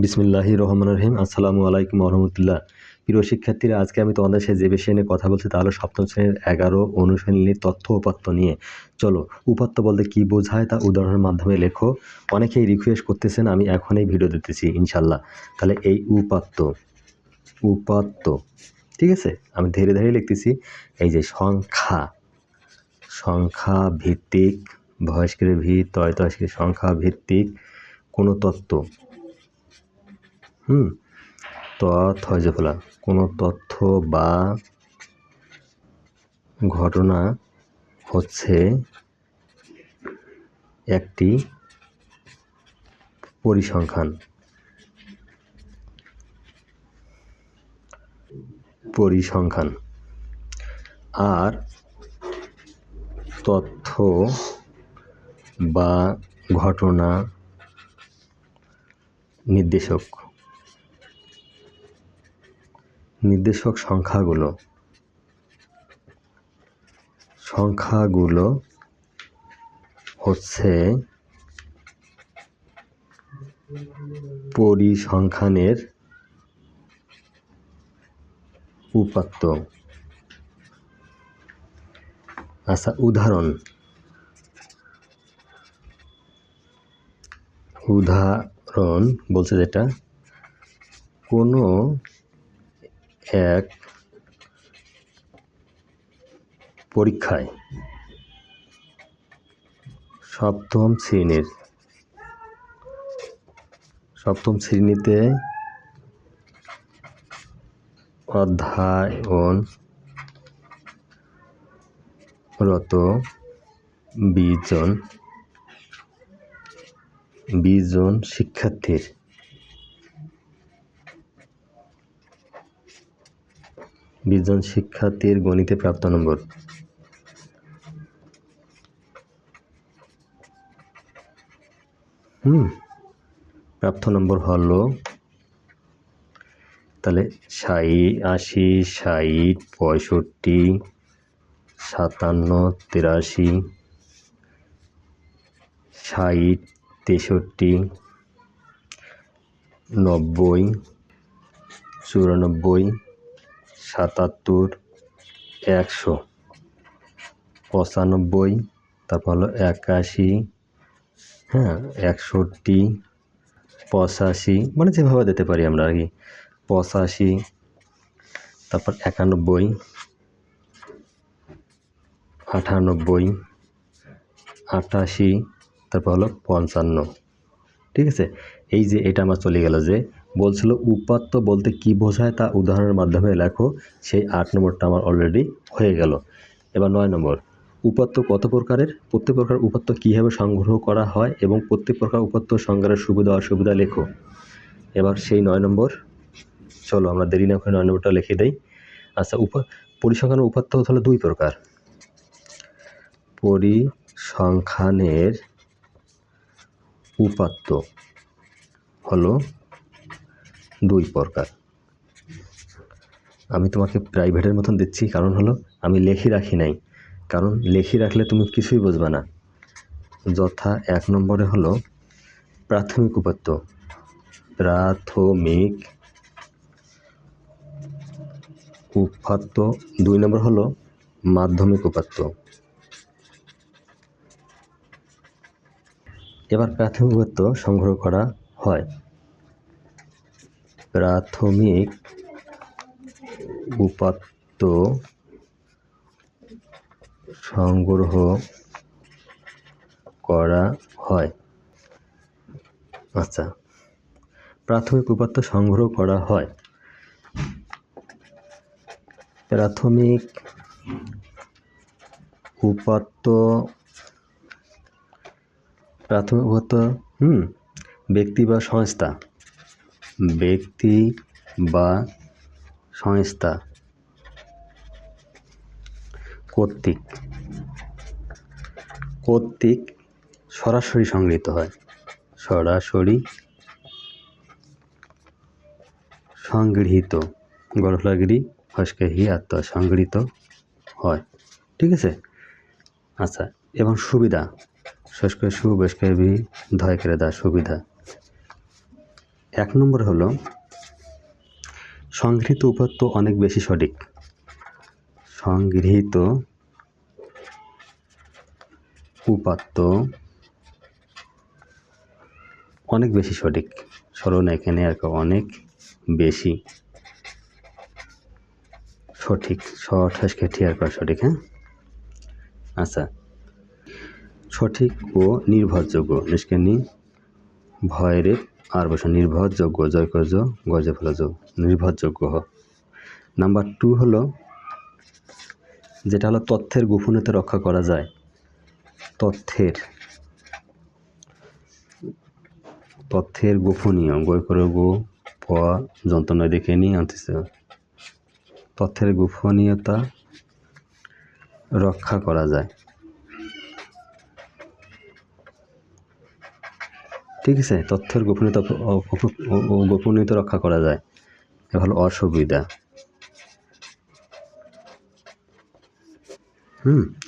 বিসমিল্লাহির রহমানির রহিম। আসসালামু আলাইকুম রহমতুল্লাহ। প্রিয় শিক্ষার্থীরা, আজকে আমি তোমাদের সাথে যে বিষয় নিয়ে কথা বলছি তা হলো সপ্তম শ্রেণীর 11 অনুশীলনী তথ্য উপাত্ত নিয়ে। চলো, উপাত্ত বলতে কি বোঝায় তা উদাহরণের মাধ্যমে লেখো। অনেকেই রিকোয়েস্ট করতেছেন, আমি এখনই ভিডিও দিতেছি ইনশাল্লাহ। তাহলে এই উপাত্ত ঠিক আছে, আমি ধীরে ধীরে লিখতেছি। এই যে সংখ্যা ভিত্তিক, ভয়েসকের ভি তয় তয়স্কের সংখ্যা ভিত্তিক কোনো তত্ত্ব, কোনো তথ্য বা ঘটনা হচ্ছে একটি পরিসংখ্যান। আর তথ্য বা ঘটনা নির্দেশক সংখ্যাগুলো হচ্ছে পরিসংখ্যানের উপাত্ত। আচ্ছা, উদাহরণ বলছে যেটা, কোনো এক পরীক্ষায় সপ্তম শ্রেণীতে অধ্যয়নরত 20 জন শিক্ষার্থীর গণিতে প্রাপ্ত নম্বর। প্রাপ্ত নম্বর হলো, তাহলে 80, 60, 65, 57, 83, 60, 63, 90, 94, 77, 100, 95, তারপর হলো 81, 61, 85, মানে যেভাবে দিতে পারি আমরা আর কি। 85, তারপর 91, 98, 88, তারপর হলো 55। ঠিক আছে, এই যে এটা আমার চলে গেল। যে বলছিল উপাত্ত বলতে কি বোঝায় তা উদাহরণের মাধ্যমে লেখো, সেই 8 নম্বরটা আমার অলরেডি হয়ে গেল। এবার 9 নম্বর, উপাত্ত কত প্রকারের, প্রত্যেক প্রকার উপাত্ত কীভাবে সংগ্রহ করা হয় এবং প্রত্যেক প্রকার উপাত্ত সংগ্রহের সুবিধা অসুবিধা লেখো। এবার সেই 9 নম্বর, চলো আমরা দেরি না করে 9 নম্বরটা লিখে দেই। আচ্ছা, পরিসংখ্যানের উপাত্ত হলো 2 প্রকার। পরিসংখ্যানের উপাত্ত হলো 2 প্রকার। আমি তোমাকে প্রাইভেটের মতন দিচ্ছি, কারণ হলো আমি লেখি রাখি নাই, কারণ লেখি রাখলে তুমি কিছুই বুঝবে না। যথা 1 নম্বরে হলো প্রাথমিক উপাত্ত, 2 নম্বর হলো মাধ্যমিক উপাত্ত। এবার প্রাথমিক উপাত্ত সংগ্রহ করা হয়। প্রাথমিক উপাত্ত সংগ্রহ করা হয়। আচ্ছা, প্রাথমিক উপাত্ত সংগ্রহ করা হয়। প্রাথমিক উপাত্ত ব্যক্তি বা সংস্থা কর্তৃক সরাসরি সংগৃহীত হয়। সংগৃহীত হয়। ঠিক আছে। আচ্ছা, এবং সুবিধা, সুবিধা 1 নম্বর হলো সংগৃহীত উপাত্ত অনেক বেশি সঠিক। সংগৃহীত উপাত্ত অনেক বেশি সঠিক। স্মরণ এখানে আর অনেক বেশি সঠিক। সঠিক সঠিক। হ্যাঁ, আচ্ছা, সঠিক ও নির্ভরযোগ্য নিষ্কানি ভয়ের আর বসে নির্ভরযোগ্য জয় করজ গজে ফেলজ নির্ভরযোগ্য। নাম্বার 2 হলো যেটা হলো তথ্যের গোপনীয়তা রক্ষা করা যায়। তথ্যের গোপনীয় গয় করে গো প যন্ত্রণা দেখে নিয়ে আনতেছে। তথ্যের গোপনীয়তা রক্ষা করা যায়। ঠিক আছে, তথ্যের গোপনীয়তা রক্ষা করা যায়। এ হলো অসুবিধা।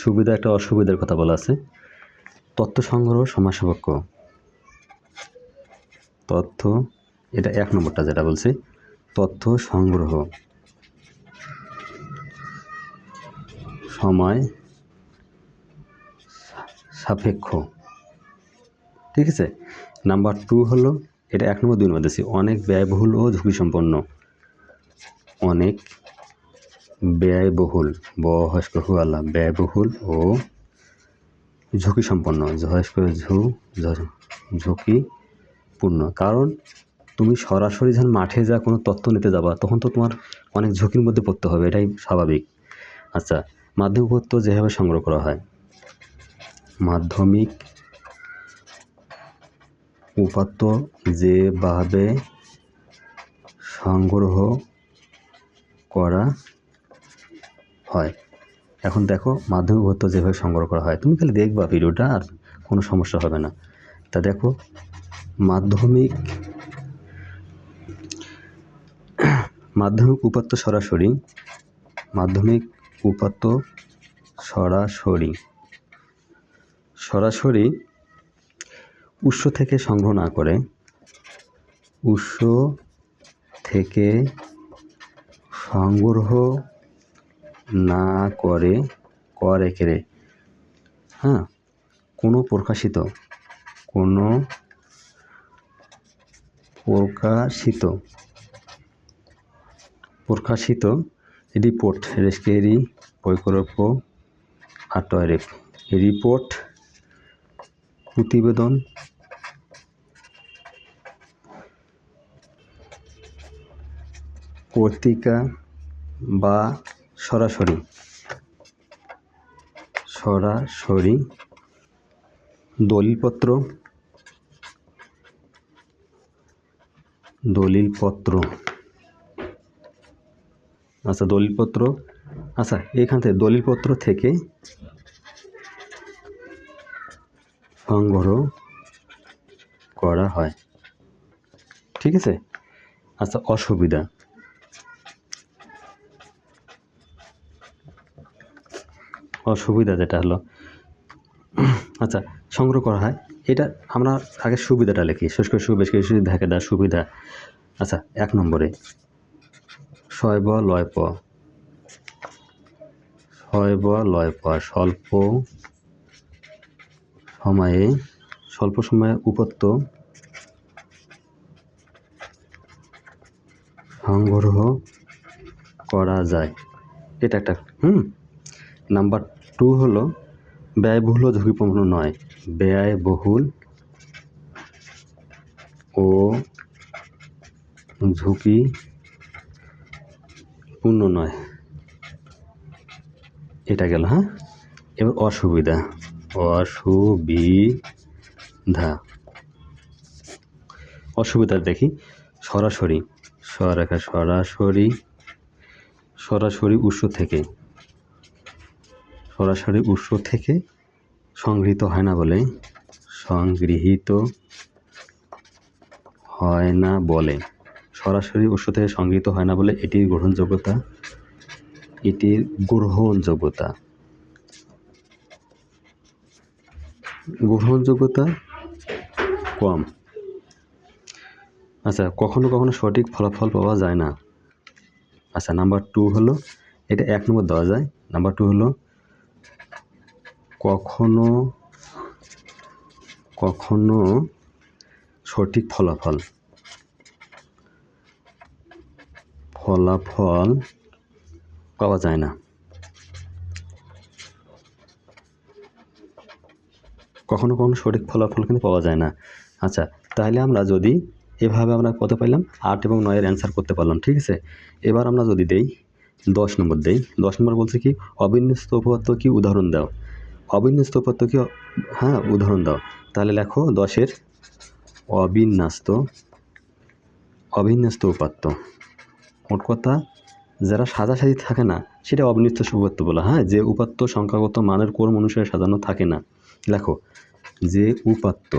সুবিধা একটা অসুবিধার কথা বলা আছে। তথ্য সংগ্রহ সমাজসাপেক্ষ। তথ্য, এটা 1 নম্বরটা যেটা বলছি, তথ্য সংগ্রহ সময় সাপেক্ষ। ঠিক আছে। নাম্বার 2 হলো, এটা 1 নম্বর 2 নম্বর দিচ্ছি, অনেক ব্যয়বহুল ও ঝুঁকি সম্পন্ন। অনেক ব্যয়বহুল ব্যয়বহুল ও ঝুঁকি সম্পন্ন। ঝুঁকিপূর্ণ। কারণ তুমি সরাসরি যখন মাঠে যা কোনো তথ্য নিতে যাবা তখন তো তোমার অনেক ঝুঁকির মধ্যে পড়তে হবে, এটাই স্বাভাবিক। আচ্ছা, মাধ্যমিক উপাত্ত যেভাবে সংগ্রহ করা হয়। মাধ্যমিক উপাত্ত যেভাবে সংগ্রহ করা হয়। এখন দেখো মাধ্যমিক উপাত্ত যেভাবে সংগ্রহ করা হয়, তুমি খালি দেখবা ভিডিওটা, আর কোনো সমস্যা হবে না। তা দেখো, মাধ্যমিক উপাত্ত সরাসরি উৎস থেকে সংগ্রহ না করে, হ্যাঁ, কোনো প্রকাশিত রিপোর্ট প্রতিবেদন পত্রিকা বা সরাসরি দলিলপত্র আচ্ছা, এখান থেকে দলিলপত্র থেকে সংগ্রহ করা হয়। ঠিক আছে। আচ্ছা, অসুবিধা যেটা হলো, আচ্ছা, সংগ্রহ করা হয়, এটা আমরা আগে সুবিধাটা লিখি। বেশ কিছু দেখে দেওয়ার সুবিধা। আচ্ছা, 1 নম্বরে শৈব লয় প স্বল্প সময়ে উপাত্ত সংগ্রহ করা যায়। এটা একটা। নাম্বার 2 হলো ব্যয়বহুল ও ঝুঁকিপূর্ণ নয়। ব্যয়বহুল ও ঝুঁকিপূর্ণ নয়। এটা গেল। হ্যাঁ, এবার অসুবিধা দেখি। সরাসরি উৎস থেকে সংগৃহীত হয় না বলে এটির গ্রহণযোগ্যতা কম। আচ্ছা, কখনো কখনো সঠিক ফলাফল পাওয়া যায় না। আচ্ছা, নাম্বার 2 হলো, এটা 1 নম্বর দেওয়া যায়। নাম্বার 2 হলো কখনো কখনো সঠিক ফলাফল পাওয়া যায় না। কখনো কখনো সঠিক ফলাফল কিন্তু পাওয়া যায় না। আচ্ছা, তাহলে আমরা যদি এভাবে আমরা কত পাইলাম, 8 এবং 9 এর অ্যান্সার করতে পারলাম। ঠিক আছে, এবার আমরা যদি দেই 10 নম্বর দেই। 10 নম্বর বলছে কি, অবিন্যস্ত উপপাদ্য কি উদাহরণ দাও। অবিন্যস্ত উপপাদ্য কি, হ্যাঁ উদাহরণ দাও। তাহলে লেখো 10-এর অবিন্যস্ত উপাত্ত। মোট কথা যারা সাজাসাজি থাকে না সেটা অবিন্যস্ত উপাত্ত বলা। হ্যাঁ, যে উপাত্ত সংখ্যাগত মানের ক্রম অনুসারে সাজানো থাকে না। লেখো, যে উপাত্ত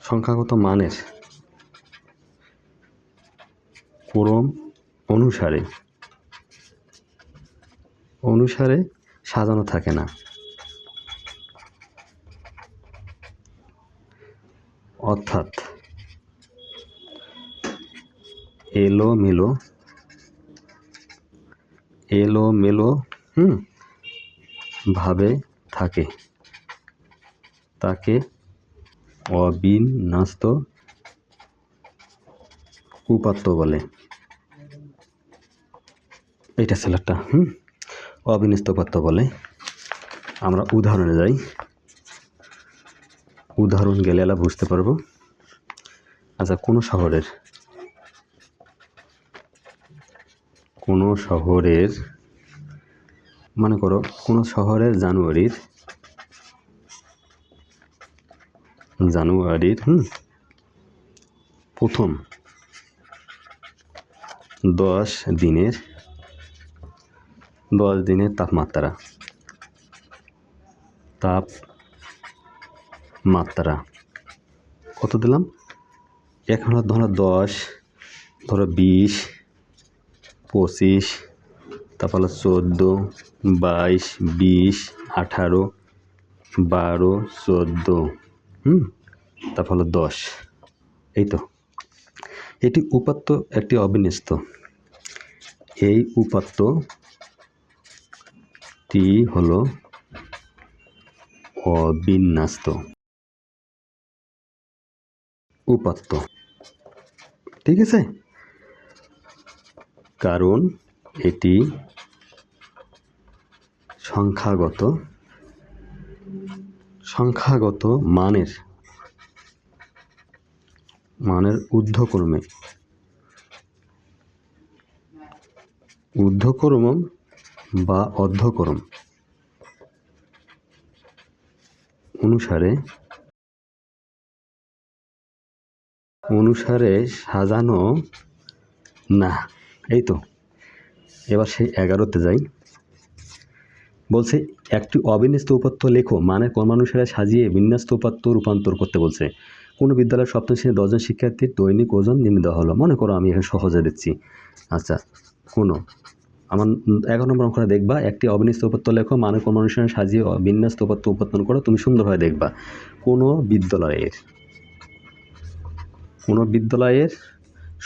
সংখ্যাগত মানের ক্রম অনুসারে সাজানো থাকে না, অর্থাৎ এলোমেলো ভাবে থাকে, তাকে অবিন্যস্ত উপাত্ত বলে। এইটা ছিল একটা অবিন্যস্ত উপাত্ত বলে। আমরা উদাহরণে যাই, উদাহরণ গেলে এলা বুঝতে পারবো। আচ্ছা, কোনো শহরের মনে করো, কোনো শহরের জানুয়ারির প্রথম 10 দিনের তাপমাত্রা কত দিলাম? এখন ধরো 10, ধরো 20, 25, তারপর হলো 14, 22, 20, 18, 12, 14, তারপর হলো 10। এই তো, এটি উপাত্ত একটি অবিন্যস্ত। এই উপাত্তটি হলো অবিন্যস্ত উপাত্ত। ঠিক আছে, কারণ এটি সংখ্যাগত মানের ঊর্ধ্বক্রম বা অধঃক্রম অনুসারে সাজানো না। এই তো, এবার সেই 11তে যাই। বলছে একটি অবিন্যস্ত উপাত্ত লেখো, মানের ক্রমানুসারে সাজিয়ে বিন্যস্ত উপাত্ত রূপান্তর করতে বলছে। কোনো বিদ্যালয়ের 7ম শ্রেণীর 10 জন শিক্ষার্থীর দৈনিক ওজন নির্ণয় দেওয়া হলো। মনে করো আমি এখানে সহজে দিচ্ছি। আচ্ছা, আমার 11 নম্বর অঙ্কটা দেখবা, একটি অবিন্যস্ত উপাত্ত লেখো, মানের ক্রমানুসারে সাজিয়ে বিন্যস্ত উপাত্ত উৎপাদন করো। তুমি সুন্দরভাবে দেখবা কোনো বিদ্যালয়ের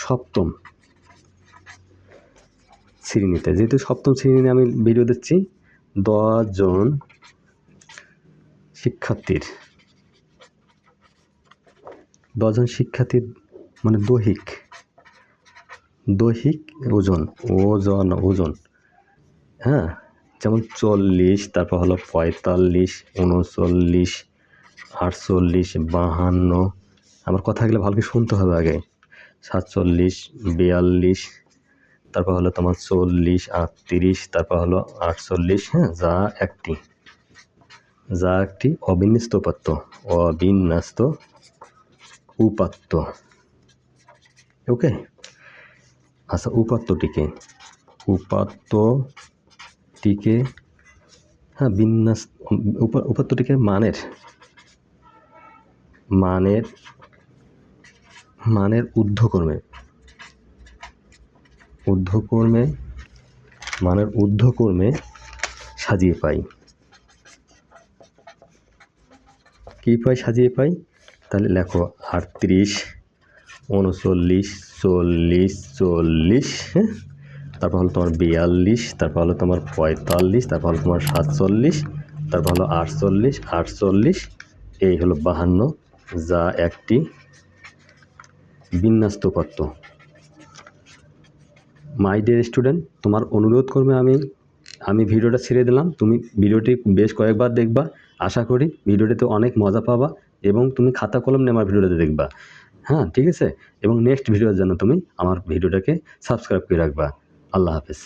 7ম শ্রেণীতে, যেহেতু 7ম শ্রেণীতে আমি ভিডিও দিচ্ছি, 10 জন শিক্ষার্থীর মানে দৈহিক ওজন, হ্যাঁ, যেমন 40, তারপর হলো 45, 39, 48, 52, আমার কথাগুলো ভালো করে শুনতে হবে আগে, 47, 42, তারপর হলো তোমার 40, 38, তারপর হলো 48, হ্যাঁ, যা একটি অবিন্যস্ত উপাত্ত। ওকে, আচ্ছা, উপাত্তটিকে হ্যাঁ উপাত্তটিকে মানের ঊর্ধ্বক্রমে সাজিয়ে পাই। কী পাই সাজিয়ে পাই, তাহলে লেখো 38, 39, 40, 40, হ্যাঁ, তারপর হলো তোমার 42, তারপর হলো তোমার 45, তারপর হলো তোমার 47, তারপর হলো 48, 48, এই হলো 52, যা একটি বিন্যস্ত উপাত্ত। মাই ডিয়ার স্টুডেন্ট, তোমার অনুরোধ করবে আমি ভিডিওটা ছেড়ে দিলাম, তুমি ভিডিওটি বেশ কয়েকবার দেখবা। আশা করি ভিডিওটিতে অনেক মজা পাবা এবং তুমি খাতা কলম নিয়ে আমার ভিডিওটাতে দেখবা। হ্যাঁ, ঠিক আছে, এবং নেক্সট ভিডিওর জন্য তুমি আমার ভিডিওটাকে সাবস্ক্রাইব করে রাখবা। আল্লাহ হাফেজ।